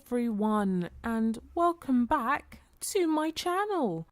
everyone, and welcome back to my channel.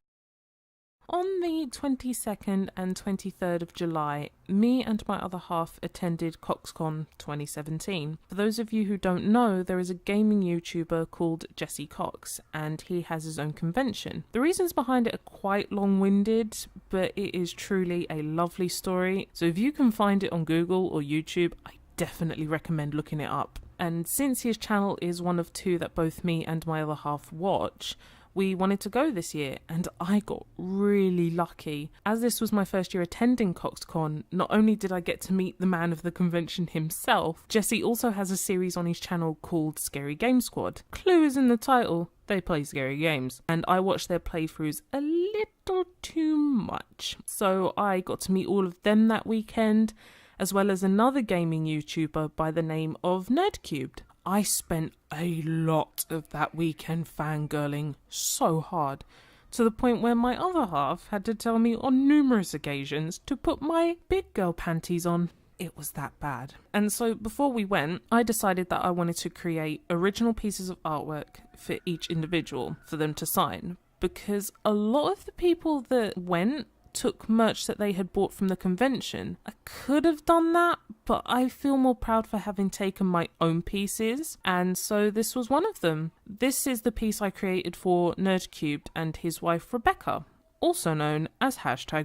On the 22nd and 23rd of July, me and my other half attended CoxCon 2017. For those of you who don't know, there is a gaming YouTuber called Jesse Cox, and he has his own convention. The reasons behind it are quite long-winded, but it is truly a lovely story. So if you can find it on Google or YouTube, I definitely recommend looking it up. And since his channel is one of two that both me and my other half watch, we wanted to go this year, and I got really lucky. As this was my first year attending CoxCon, not only did I get to meet the man of the convention himself, Jesse also has a series on his channel called Scary Game Squad. Clue is in the title, they play scary games, and I watched their playthroughs a little too much. So I got to meet all of them that weekend, as well as another gaming YouTuber by the name of NerdCubed. I spent a lot of that weekend fangirling so hard, to the point where my other half had to tell me on numerous occasions to put my big girl panties on. It was that bad. And so before we went, I decided that I wanted to create original pieces of artwork for each individual for them to sign, because a lot of the people that went took merch that they had bought from the convention. I could have done that, but I feel more proud for having taken my own pieces, and so this was one of them. This is the piece I created for NerdCubed and his wife Rebecca, also known as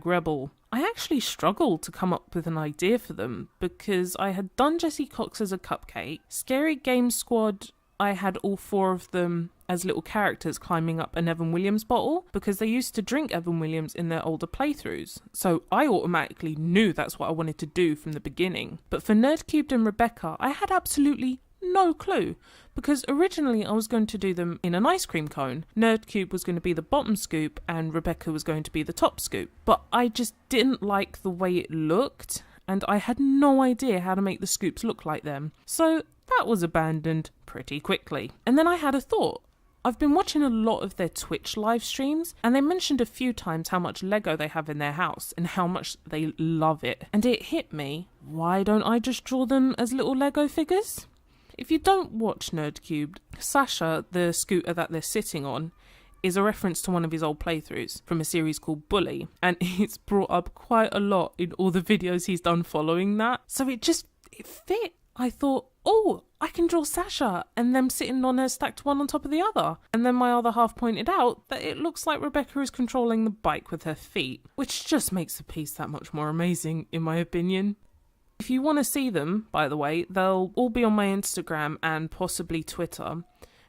#Rebel. I actually struggled to come up with an idea for them because I had done Jesse Cox as a cupcake. Scary Game Squad, I had all four of them as little characters climbing up an Evan Williams bottle, because they used to drink Evan Williams in their older playthroughs. So I automatically knew that's what I wanted to do from the beginning. But for NerdCubed and Rebecca, I had absolutely no clue, because originally I was going to do them in an ice cream cone. NerdCube was going to be the bottom scoop and Rebecca was going to be the top scoop. But I just didn't like the way it looked, and I had no idea how to make the scoops look like them. So that was abandoned pretty quickly. And then I had a thought. I've been watching a lot of their Twitch live streams, and they mentioned a few times how much Lego they have in their house and how much they love it. And it hit me, why don't I just draw them as little Lego figures? If you don't watch NerdCubed, Sasha, the scooter that they're sitting on, is a reference to one of his old playthroughs from a series called Bully, and it's brought up quite a lot in all the videos he's done following that. So it fit. I thought, oh, I can draw Sasha and them sitting on her stacked one on top of the other. And then my other half pointed out that it looks like Rebecca is controlling the bike with her feet, which just makes the piece that much more amazing, in my opinion. If you want to see them, by the way, they'll all be on my Instagram and possibly Twitter.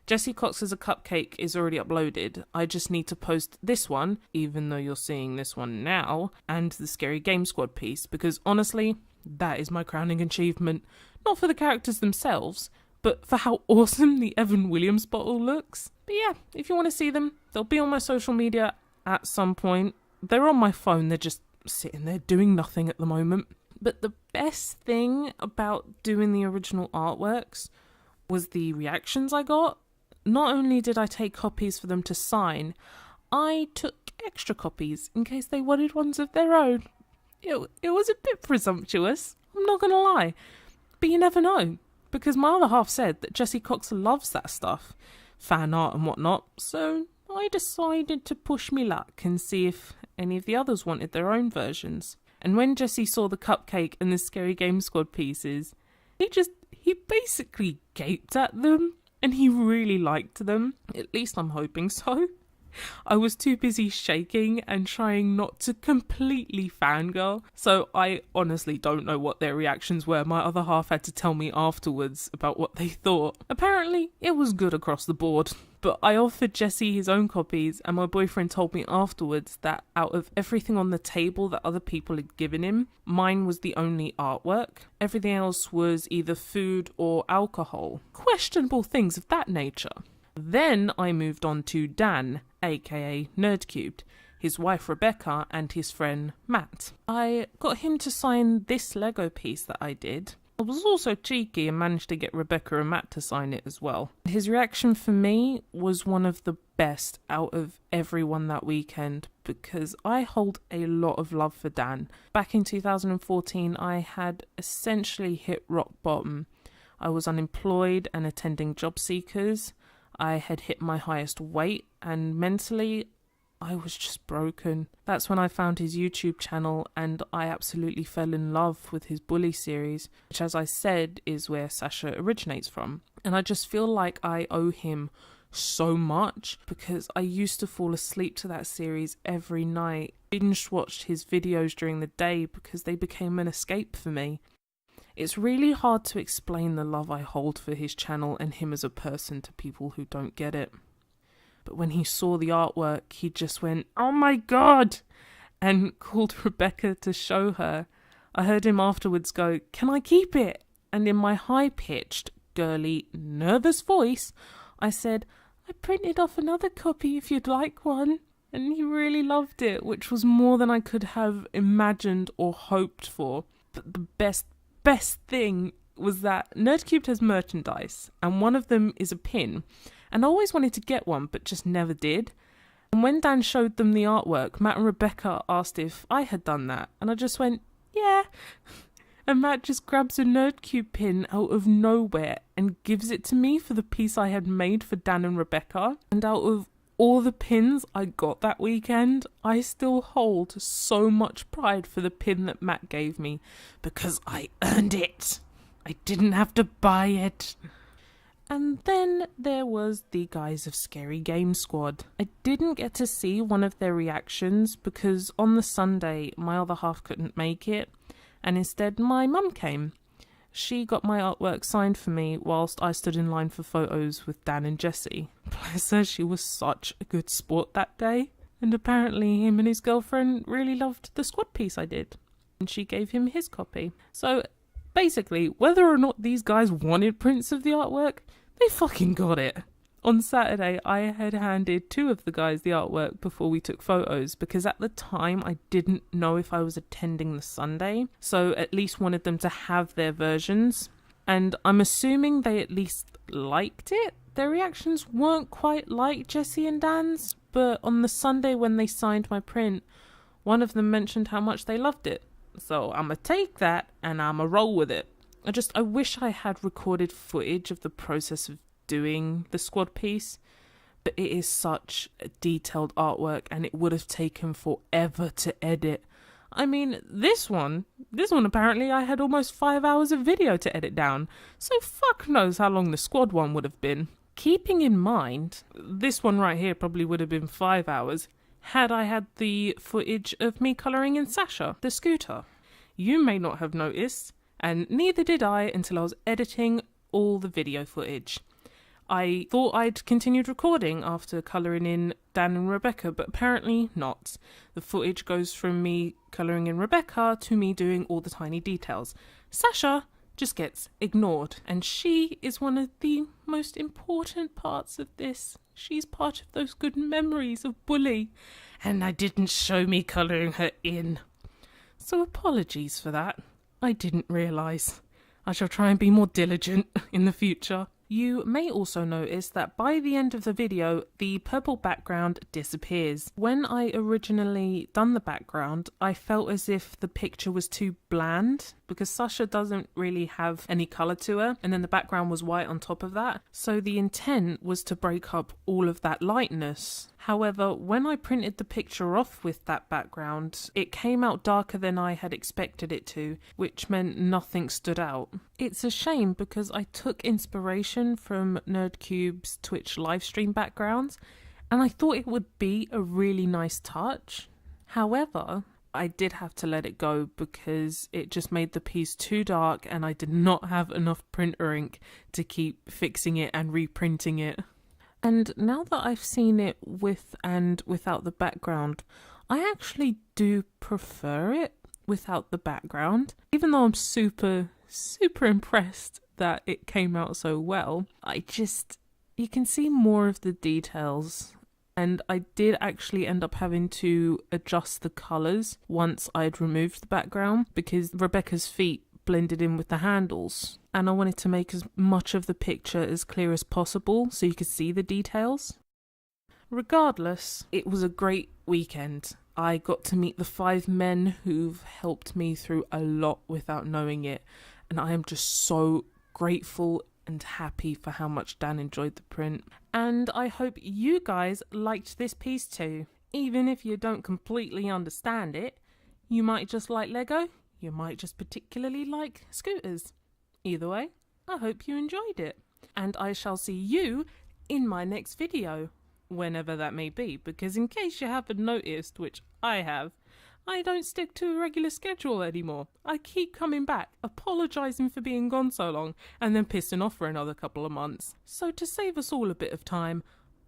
Jesse Cox as a cupcake is already uploaded. I just need to post this one, even though you're seeing this one now, and the Scary Game Squad piece, because honestly, that is my crowning achievement. Not for the characters themselves, but for how awesome the Evan Williams bottle looks. But yeah, if you want to see them, they'll be on my social media at some point. They're on my phone, they're just sitting there doing nothing at the moment. But the best thing about doing the original artworks was the reactions I got. Not only did I take copies for them to sign, I took extra copies in case they wanted ones of their own. It was a bit presumptuous, I'm not gonna lie. But you never know, because my other half said that Jesse Cox loves that stuff, fan art and whatnot, so I decided to push me luck and see if any of the others wanted their own versions. And when Jesse saw the cupcake and the Scary Game Squad pieces, he basically gaped at them, and he really liked them. At least I'm hoping so. I was too busy shaking and trying not to completely fangirl, so I honestly don't know what their reactions were. My other half had to tell me afterwards about what they thought. Apparently, it was good across the board. But I offered Jesse his own copies, and my boyfriend told me afterwards that out of everything on the table that other people had given him, mine was the only artwork. Everything else was either food or alcohol. Questionable things of that nature. Then I moved on to Dan, aka NerdCubed, his wife Rebecca, and his friend Matt. I got him to sign this Lego piece that I did. I was also cheeky and managed to get Rebecca and Matt to sign it as well. His reaction for me was one of the best out of everyone that weekend, because I hold a lot of love for Dan. Back in 2014, I had essentially hit rock bottom. I was unemployed and attending job seekers. I had hit my highest weight, and mentally I was just broken. That's when I found his YouTube channel and I absolutely fell in love with his bully series, which, as I said, is where Sasha originates from. And I just feel like I owe him so much because I used to fall asleep to that series every night, binge watched his videos during the day because they became an escape for me. It's really hard to explain the love I hold for his channel and him as a person to people who don't get it. But when he saw the artwork, he just went, "Oh my God!" and called Rebecca to show her. I heard him afterwards go, "Can I keep it?" And in my high-pitched, girly, nervous voice, I said, "I printed off another copy if you'd like one." And he really loved it, which was more than I could have imagined or hoped for. But the best thing was that NerdCubed has merchandise, and one of them is a pin. And I always wanted to get one, but just never did. And when Dan showed them the artwork, Matt and Rebecca asked if I had done that. And I just went, yeah. And Matt just grabs a NerdCube pin out of nowhere and gives it to me for the piece I had made for Dan and Rebecca. And out of all the pins I got that weekend, I still hold so much pride for the pin that Matt gave me because I earned it. I didn't have to buy it. And then there was the guys of Scary Game Squad. I didn't get to see one of their reactions because on the Sunday my other half couldn't make it, and instead my mum came. She got my artwork signed for me whilst I stood in line for photos with Dan and Jessie. Bless her, she was such a good sport that day, and apparently him and his girlfriend really loved the squad piece I did, and she gave him his copy. So basically, whether or not these guys wanted prints of the artwork, they fucking got it. On Saturday, I had handed two of the guys the artwork before we took photos because at the time I didn't know if I was attending the Sunday, so at least wanted them to have their versions. And I'm assuming they at least liked it. Their reactions weren't quite like Jessie and Dan's, but on the Sunday when they signed my print, one of them mentioned how much they loved it. So I'ma take that and I'ma roll with it. I wish I had recorded footage of the process of doing the squad piece, but it is such a detailed artwork and it would have taken forever to edit. I mean, this one apparently I had almost 5 hours of video to edit down, so fuck knows how long the squad one would have been. Keeping in mind, this one right here probably would have been 5 hours had I had the footage of me colouring in Sasha, the scooter. You may not have noticed, and neither did I until I was editing all the video footage. I thought I'd continued recording after colouring in Dan and Rebecca, but apparently not. The footage goes from me colouring in Rebecca to me doing all the tiny details. Sasha just gets ignored, and she is one of the most important parts of this. She's part of those good memories of Bully, and I didn't show me colouring her in. So apologies for that. I didn't realise. I shall try and be more diligent in the future. You may also notice that by the end of the video, the purple background disappears. When I originally done the background, I felt as if the picture was too bland because Sasha doesn't really have any colour to her, and then the background was white on top of that. So the intent was to break up all of that lightness. However, when I printed the picture off with that background, it came out darker than I had expected it to, which meant nothing stood out. It's a shame because I took inspiration from NerdCube's Twitch livestream backgrounds, and I thought it would be a really nice touch. However, I did have to let it go because it just made the piece too dark and I did not have enough printer ink to keep fixing it and reprinting it. And now that I've seen it with and without the background, I actually do prefer it without the background. Even though I'm super impressed that it came out so well, you can see more of the details. And I did actually end up having to adjust the colours once I'd removed the background because Rebecca's feet blended in with the handles. And I wanted to make as much of the picture as clear as possible so you could see the details. Regardless, it was a great weekend. I got to meet the 5 men who've helped me through a lot without knowing it. And I am just so grateful and happy for how much Dan enjoyed the print. And I hope you guys liked this piece too. Even if you don't completely understand it, you might just like Lego, you might just particularly like scooters. Either way, I hope you enjoyed it. And I shall see you in my next video, whenever that may be, because in case you haven't noticed, which I have, I don't stick to a regular schedule anymore. I keep coming back, apologising for being gone so long, and then pissing off for another couple of months. So to save us all a bit of time,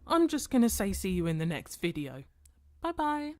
I'm just going to say see you in the next video. Bye bye.